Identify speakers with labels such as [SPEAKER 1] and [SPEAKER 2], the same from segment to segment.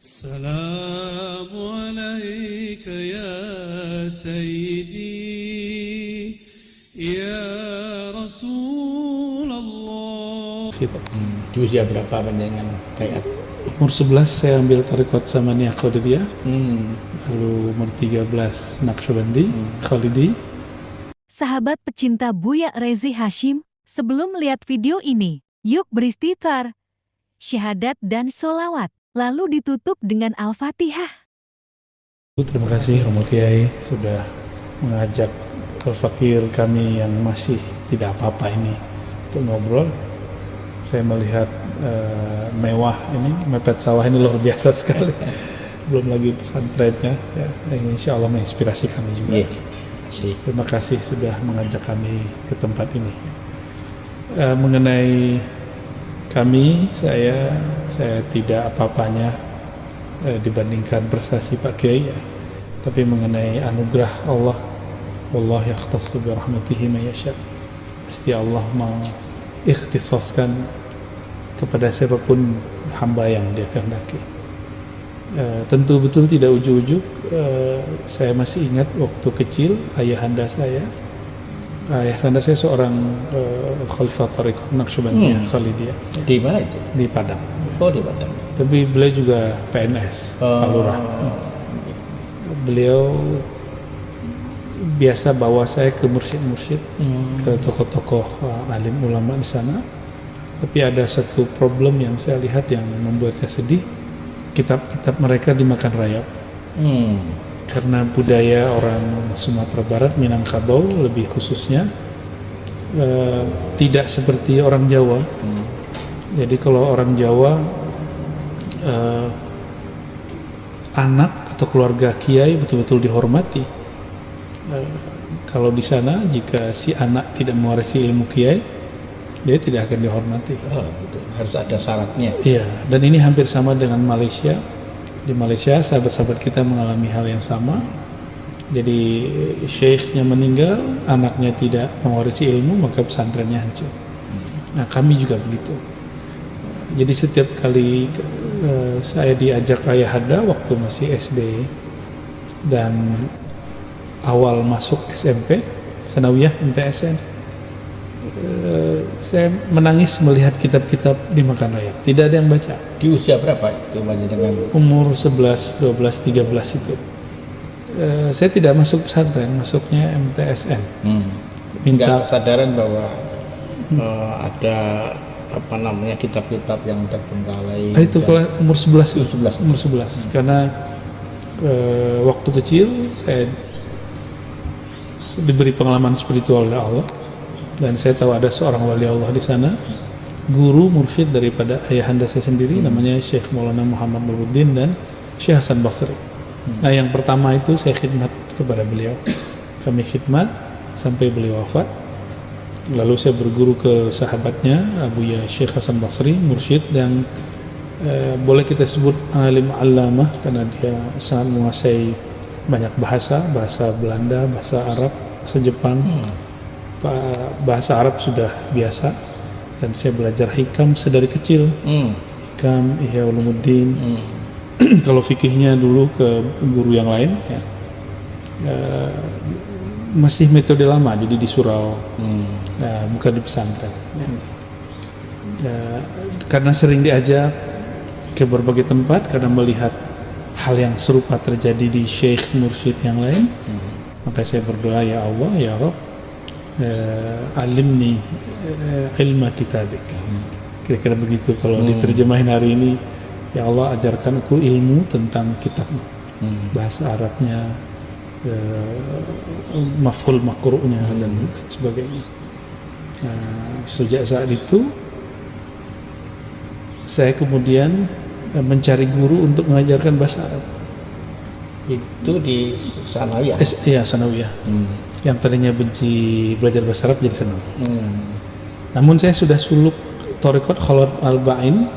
[SPEAKER 1] السلام عليك يا سيدي يا رسول الله.
[SPEAKER 2] Di usia berapa panjenengan bayat?
[SPEAKER 1] Umur 11 saya ambil tarekat Samaniyah Qadiriyah. Lalu umur 13 Naqsyabandi Khalidi.
[SPEAKER 3] Sahabat pecinta Buya Rezi Hashim, sebelum melihat video ini, yuk beristighfar, syahadat dan sholawat, lalu ditutup dengan Al-Fatihah.
[SPEAKER 1] Terima kasih Romo Kiai sudah mengajak Al-Fakir kami yang masih tidak apa-apa ini untuk ngobrol. Saya melihat mewah ini, mepet sawah ini luar biasa sekali. Belum lagi pesantrennya, ya, yang insya Allah menginspirasi kami juga. Terima kasih sudah mengajak kami ke tempat ini. Mengenai kami, saya tidak apa-apanya dibandingkan prestasi Pak Kiai, ya. Tapi mengenai anugerah Allah, Allah yakhtassu bi rahmatihi man yasha. Pasti Allah mengikhtisaskan kepada siapapun hamba yang Dia kehendaki. Tentu betul tidak ujuk-ujuk. Saya masih ingat waktu kecil ayahanda saya seorang Khalifah Thariqah Naqsyabandiyah Khalidiyah.
[SPEAKER 2] Di mana itu?
[SPEAKER 1] Di Padang.
[SPEAKER 2] Oh, di Padang.
[SPEAKER 1] Tapi beliau juga PNS, Pak Lurah. Beliau biasa bawa saya ke mursyid-mursyid, ke tokoh-tokoh alim ulama di sana. Tapi ada satu problem yang saya lihat yang membuat saya sedih. Kitab-kitab mereka dimakan rayap. Karena budaya orang Sumatera Barat, Minangkabau lebih khususnya, tidak seperti orang Jawa. Jadi kalau orang Jawa, anak atau keluarga kiai betul-betul dihormati. Kalau di sana jika si anak tidak mewarisi ilmu kiai, dia tidak akan dihormati.
[SPEAKER 2] Gitu. Harus ada syaratnya.
[SPEAKER 1] Iya, dan ini hampir sama dengan Malaysia. Di Malaysia sahabat-sahabat kita mengalami hal yang sama. Jadi syekhnya meninggal, anaknya tidak mewarisi ilmu, maka pesantrennya hancur. Nah, kami juga begitu. Jadi setiap kali saya diajak ayahanda waktu masih SD dan awal masuk SMP, Sanawiyah MTSN, saya menangis melihat kitab-kitab dimakan rayap. Tidak ada yang baca.
[SPEAKER 2] Di usia berapa itu dengan
[SPEAKER 1] Umur 11, 12, 13 itu. Saya tidak masuk pesantren, masuknya MTSN.
[SPEAKER 2] Minta kesadaran bahwa ada apa namanya kitab-kitab yang terbengkalai.
[SPEAKER 1] Itu kalau umur 11 itu.
[SPEAKER 2] 11.
[SPEAKER 1] Umur 11. Karena waktu kecil saya diberi pengalaman spiritual oleh Allah. Dan saya tahu ada seorang wali Allah di sana, guru mursyid daripada ayahanda saya sendiri, namanya Syekh Maulana Muhammad Nuruddin dan Syekh Hasan Basri. Nah, yang pertama itu saya khidmat kepada beliau. Kami khidmat sampai beliau wafat. Lalu saya berguru ke sahabatnya Abuya Syekh Hasan Basri, mursyid, dan boleh kita sebut alim allamah karena dia sangat menguasai banyak bahasa Belanda, bahasa Arab, bahasa Jepang. Bahasa Arab sudah biasa, dan saya belajar hikam sedari kecil. Hikam, Ihya Ulumuddin. Kalau fikihnya dulu ke guru yang lain, ya. Masih metode lama, jadi di surau, bukan di pesantren. Karena sering diajak ke berbagai tempat, karena melihat hal yang serupa terjadi di syekh mursyid yang lain, maka saya berdoa, ya Allah, ya Rabb, alimni ilma kitabik. Kira-kira begitu kalau diterjemahin hari ini. Ya Allah, ajarkan aku ilmu tentang kitabmu. Bahasa Arabnya, maf'ul maqru'nya dan sebagainya. Sejak saat itu saya kemudian mencari guru untuk mengajarkan bahasa Arab.
[SPEAKER 2] Itu di Sanawiyah.
[SPEAKER 1] Iya, Sanawiyah. Yang tadinya benci belajar bahasa Arab jadi senang. Namun saya sudah suluk Thariqat Khalat Al-Ba'in,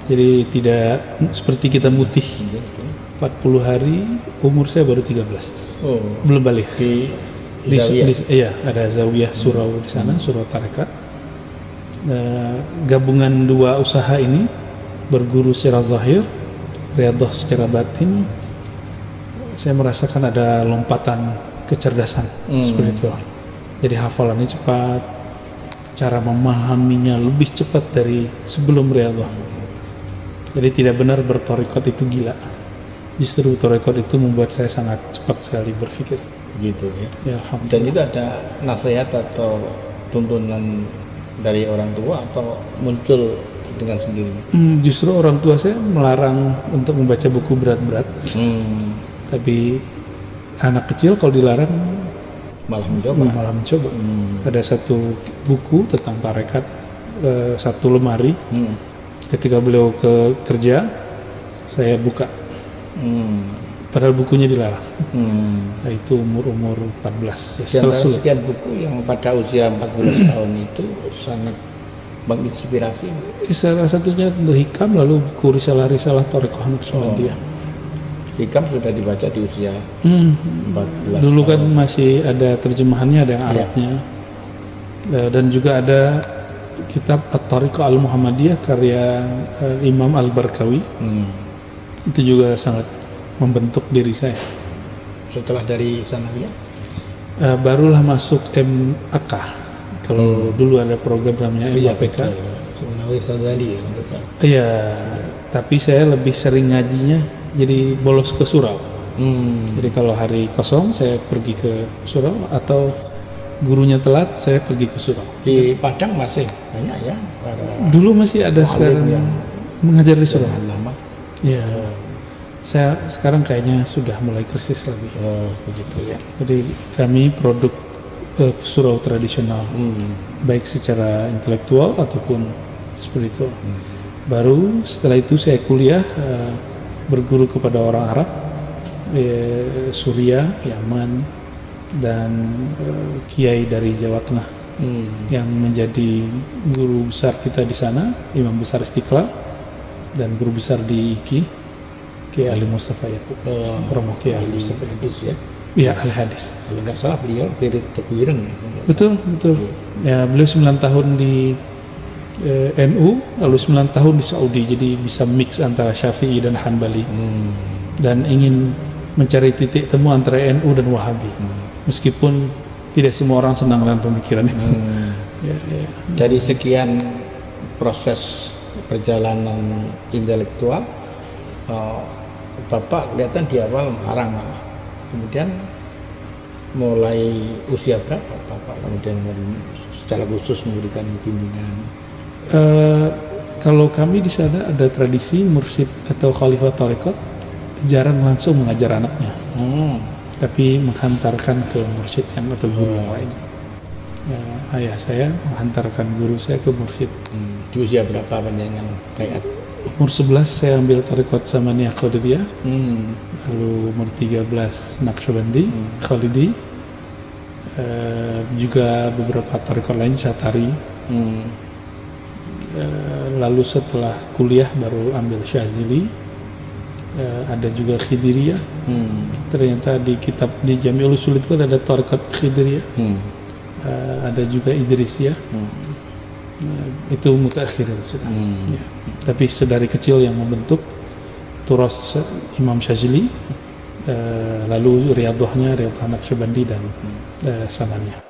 [SPEAKER 1] jadi tidak seperti kita mutih 40 hari, umur saya baru 13. Belum balik. Iya, ada Zawiyah Surau di sana, Surau Thariqat. Gabungan dua usaha ini, berguru secara zahir riyadhah secara batin, saya merasakan ada lompatan kecerdasan spiritual. Jadi hafalannya cepat, cara memahaminya lebih cepat dari sebelum riyadhah. Jadi tidak benar bertorikot itu gila. Justru torikot itu membuat saya sangat cepat sekali berpikir.
[SPEAKER 2] Gitu ya.
[SPEAKER 1] Ya,
[SPEAKER 2] Dan
[SPEAKER 1] alhamdulillah.
[SPEAKER 2] itu ada nasihat atau tuntunan dari orang tua atau muncul dengan sendirinya?
[SPEAKER 1] Justru orang tua saya melarang untuk membaca buku berat-berat. Tapi anak kecil kalau dilarang
[SPEAKER 2] Malah mencoba.
[SPEAKER 1] malah mencoba. Ada satu buku tentang tarekat, satu lemari. Ketika beliau ke kerja, saya buka. Padahal bukunya dilarang. Nah, itu umur 14 ya,
[SPEAKER 2] Di
[SPEAKER 1] setelah
[SPEAKER 2] antara
[SPEAKER 1] suluk.
[SPEAKER 2] sekian buku yang pada usia 14 tahun itu sangat menginspirasi.
[SPEAKER 1] Salah satunya untuk Hikam, lalu buku risalah-risalah Thariqah Naqsyabandiyah.
[SPEAKER 2] Hikam sudah dibaca di usia 14
[SPEAKER 1] Dulu kan
[SPEAKER 2] tahun.
[SPEAKER 1] masih ada terjemahannya, ada yang Arabnya. Dan juga ada kitab At-Thariqah Al-Muhammadiyah karya Imam Al-Barkawi. Itu juga sangat membentuk diri saya.
[SPEAKER 2] Setelah dari Sanawiyah,
[SPEAKER 1] Barulah masuk MAK. Kalau dulu ada program namanya MAPK.
[SPEAKER 2] Sanawiyah Sazali ya, menurut saya.
[SPEAKER 1] Iya, tapi saya lebih sering ngajinya jadi bolos ke surau. Jadi kalau hari kosong saya pergi ke surau, atau gurunya telat saya pergi ke surau.
[SPEAKER 2] Di Padang masih banyak ya para
[SPEAKER 1] Dulu masih ada, sekarang
[SPEAKER 2] yang
[SPEAKER 1] mengajar di surau.
[SPEAKER 2] lama.
[SPEAKER 1] Iya, saya sekarang kayaknya sudah mulai krisis lagi.
[SPEAKER 2] Begitu ya.
[SPEAKER 1] Jadi kami produk surau tradisional, baik secara intelektual ataupun spiritual. Baru setelah itu saya kuliah, berguru kepada orang Arab, Suriah, Yaman, dan kiai dari Jawa Tengah yang menjadi guru besar kita di sana, Imam Besar Istiqlal, dan guru besar di IKI, Kiai Ali Mustafa Yaqub, Romo Kiai Ali Mustafa Yaqub.
[SPEAKER 2] Hadis ya.
[SPEAKER 1] Iya, Al-Hadis.
[SPEAKER 2] Kalau nggak salah beliau dari Teguiren ya.
[SPEAKER 1] Betul, betul. Ya, beliau 9 tahun di NU, lalu 9 tahun di Saudi, jadi bisa mix antara Syafi'i dan Hanbali. Dan ingin mencari titik temu antara NU dan Wahabi. Meskipun tidak semua orang senang dengan pemikiran itu. Ya, ya.
[SPEAKER 2] Dari sekian proses perjalanan intelektual, Bapak kelihatan di awal melarang malah. Kemudian mulai usia berapa Bapak kemudian secara khusus memberikan bimbingan?
[SPEAKER 1] Kalau kami di sana ada tradisi mursyid atau khalifah tarekat jarang langsung mengajar anaknya, tapi menghantarkan ke mursyid yang atau guru yang lain. Ya, ayah saya menghantarkan guru saya ke mursyid.
[SPEAKER 2] Di usia berapa panjenengan baiat?
[SPEAKER 1] Umur 11 saya ambil tarekat Samaniyah Qadiriyah, lalu umur 13 Naqsyabandi, Khalidi, juga beberapa tarekat lain, Syatari. Lalu setelah kuliah baru ambil Syazili, ada juga Khidiriyah. Ternyata di kitab di Jami'ul Usul itu ada tarekat Khidiriyah, ada juga Idrisiyah. Itu mutakhirin sudah. Ya. Tapi sedari kecil yang membentuk turas Imam Syazili, lalu riyadhahnya Riyadhah Naqsyabandi dan Samaniyah.